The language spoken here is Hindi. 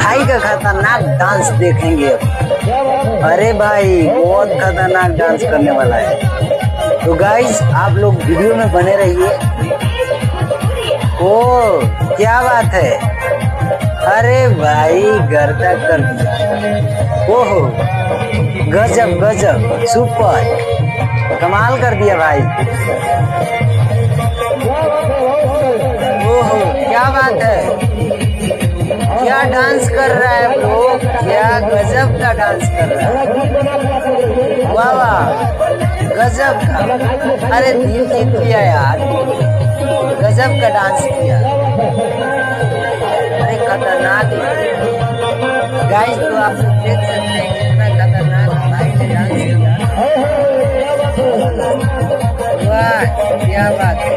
भाई का खतरनाक डांस देखेंगे अब। अरे भाई बहुत खतरनाक डांस करने वाला है। तो गाइस आप लोग वीडियो में बने रहिए। ओ क्या बात है, अरे भाई गर्दा कर दिया। ओहो गजब गजब सुपर, कमाल कर दिया भाई। ओहो क्या बात है, क्या डांस कर रहा है ब्रो, क्या गजब का डांस कर रहा है। वाह वाह गजब का, अरे दिल जीत लिया यार, गजब का डांस किया। अरे खतरनाक गाइस, तो आप लोग देख सकते हैं कितना खतरनाक भाई ने डांस किया। वाह क्या बात है।